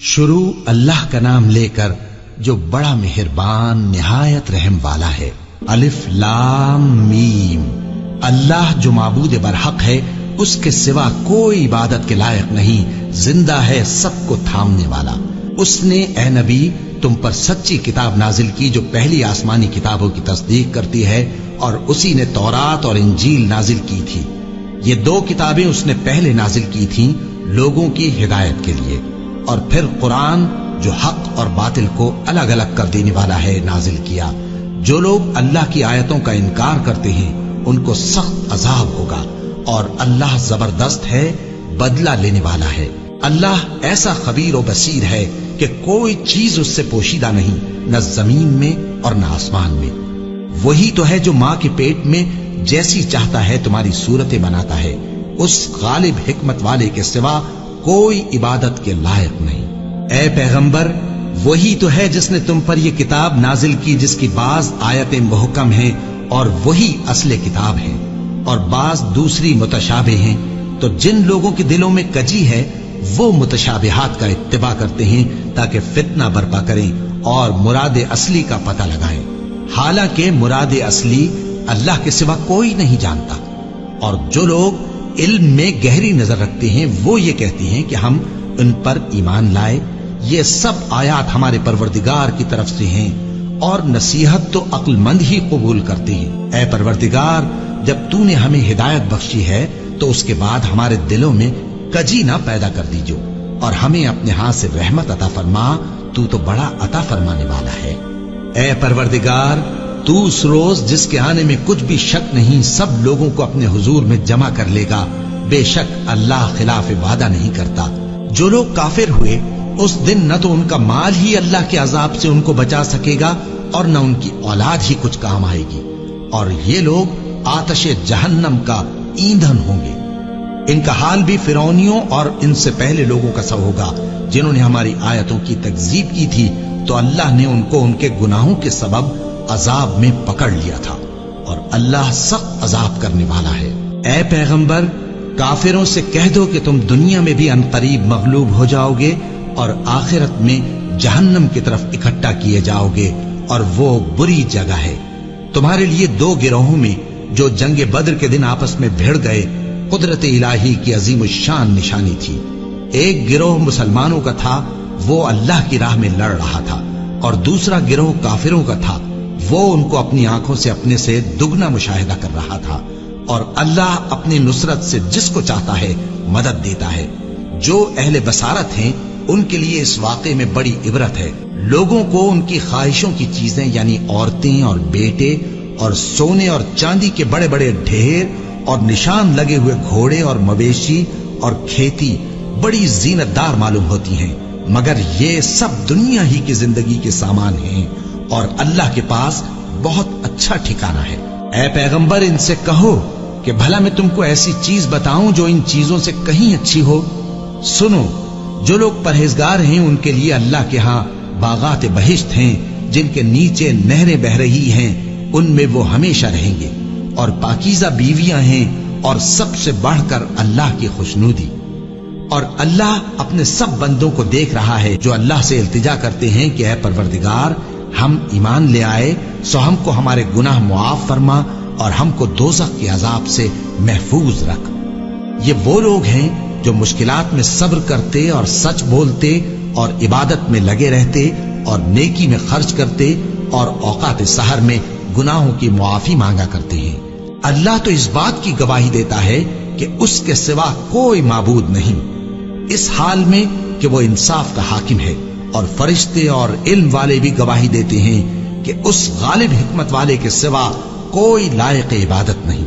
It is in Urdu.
شروع اللہ کا نام لے کر جو بڑا مہربان نہایت رحم والا ہے۔ الف لام میم۔ اللہ جو معبود برحق ہے، اس کے سوا کوئی عبادت کے لائق نہیں، زندہ ہے، سب کو تھامنے والا۔ اس نے اے نبی تم پر سچی کتاب نازل کی جو پہلی آسمانی کتابوں کی تصدیق کرتی ہے، اور اسی نے تورات اور انجیل نازل کی تھی۔ یہ دو کتابیں اس نے پہلے نازل کی تھیں لوگوں کی ہدایت کے لیے، اور پھر قرآن جو حق اور باطل کو الگ الگ کر دینے والا ہے نازل کیا۔ جو لوگ اللہ کی آیتوں کا انکار کرتے ہیں ان کو سخت عذاب ہوگا، اور اللہ زبردست ہے، بدلہ لینے والا ہے۔ اللہ ایسا خبیر و بصیر ہے کہ کوئی چیز اس سے پوشیدہ نہیں، نہ زمین میں اور نہ آسمان میں۔ وہی تو ہے جو ماں کے پیٹ میں جیسی چاہتا ہے تمہاری صورتیں بناتا ہے، اس غالب حکمت والے کے سوا کوئی عبادت کے لائق نہیں۔ اے پیغمبر، وہی تو ہے جس نے تم پر یہ کتاب نازل کی جس کی بعض آیتیں محکم ہیں اور وہی اصل کتاب ہیں، اور بعض دوسری متشابہ ہیں۔ تو جن لوگوں کے دلوں میں کجی ہے وہ متشابہات کا اتباع کرتے ہیں تاکہ فتنہ برپا کریں اور مراد اصلی کا پتہ لگائیں، حالانکہ مراد اصلی اللہ کے سوا کوئی نہیں جانتا۔ اور جو لوگ علم میں گہری نظر رکھتے ہیں وہ یہ کہتے ہیں کہ ہم ان پر ایمان لائے۔ یہ سب آیات ہمارے پروردگار کی طرف سے ہیں، اور نصیحت تو عقل مند ہی قبول کرتے ہیں۔ اے پروردگار، جب تو نے ہمیں ہدایت بخشی ہے تو اس کے بعد ہمارے دلوں میں کجی نہ پیدا کر دیجو، اور ہمیں اپنے ہاتھ سے رحمت عطا فرما، تو بڑا عطا فرمانے والا ہے۔ اے پروردگار، تو اس روز جس کے آنے میں کچھ بھی شک نہیں سب لوگوں کو اپنے حضور میں جمع کر لے گا۔ بے شک اللہ خلاف وعدہ نہیں کرتا۔ جو لوگ کافر ہوئے اس دن نہ تو ان کا مال ہی اللہ کے عذاب سے ان کو بچا سکے گا اور نہ ان کی اولاد ہی کچھ کام آئے گی، اور یہ لوگ آتش جہنم کا ایندھن ہوں گے۔ ان کا حال بھی فرعونیوں اور ان سے پہلے لوگوں کا سا ہوگا جنہوں نے ہماری آیتوں کی تکذیب کی تھی، تو اللہ نے ان کو ان کے گناہوں کے سبب عذاب میں پکڑ لیا تھا، اور اللہ سخت عذاب کرنے والا ہے۔ اے پیغمبر، کافروں سے کہہ دو کہ تم دنیا میں بھی عنقریب مغلوب ہو جاؤ گے اور آخرت میں جہنم کی طرف اکٹھا کیے جاؤ گے، اور وہ بری جگہ ہے۔ تمہارے لیے دو گروہوں میں جو جنگ بدر کے دن آپس میں بھیڑ گئے قدرت الہی کی عظیم الشان نشانی تھی۔ ایک گروہ مسلمانوں کا تھا، وہ اللہ کی راہ میں لڑ رہا تھا، اور دوسرا گروہ کافروں کا تھا، وہ ان کو اپنی آنکھوں سے اپنے سے دگنا مشاہدہ کر رہا تھا۔ اور اللہ اپنی نصرت سے جس کو چاہتا ہے مدد دیتا ہے۔ جو اہل بصارت ہیں ان کے لیے اس واقعے میں بڑی عبرت ہے۔ لوگوں کو ان کی خواہشوں کی چیزیں یعنی عورتیں اور بیٹے اور سونے اور چاندی کے بڑے بڑے ڈھیر اور نشان لگے ہوئے گھوڑے اور مویشی اور کھیتی بڑی زینت دار معلوم ہوتی ہیں، مگر یہ سب دنیا ہی کی زندگی کے سامان ہیں، اور اللہ کے پاس بہت اچھا ٹھکانہ ہے۔ اے پیغمبر، ان سے کہو کہ بھلا میں تم کو ایسی چیز بتاؤں جو ان چیزوں سے کہیں اچھی ہو؟ سنو، جو لوگ پرہیزگار ہیں ان کے لیے اللہ کے ہاں باغات بہشت ہیں جن کے نیچے نہریں بہ رہی ہیں، ان میں وہ ہمیشہ رہیں گے، اور پاکیزہ بیویاں ہیں، اور سب سے بڑھ کر اللہ کی خوشنودی۔ اور اللہ اپنے سب بندوں کو دیکھ رہا ہے جو اللہ سے التجا کرتے ہیں کہ اے پروردگار، ہم ایمان لے آئے سو ہم کو ہمارے گناہ معاف فرما اور ہم کو دوزخ کے عذاب سے محفوظ رکھ۔ یہ وہ لوگ ہیں جو مشکلات میں صبر کرتے اور سچ بولتے اور عبادت میں لگے رہتے اور نیکی میں خرچ کرتے اور اوقات سحر میں گناہوں کی معافی مانگا کرتے ہیں۔ اللہ تو اس بات کی گواہی دیتا ہے کہ اس کے سوا کوئی معبود نہیں، اس حال میں کہ وہ انصاف کا حاکم ہے، اور فرشتے اور علم والے بھی گواہی دیتے ہیں کہ اس غالب حکمت والے کے سوا کوئی لائق عبادت نہیں۔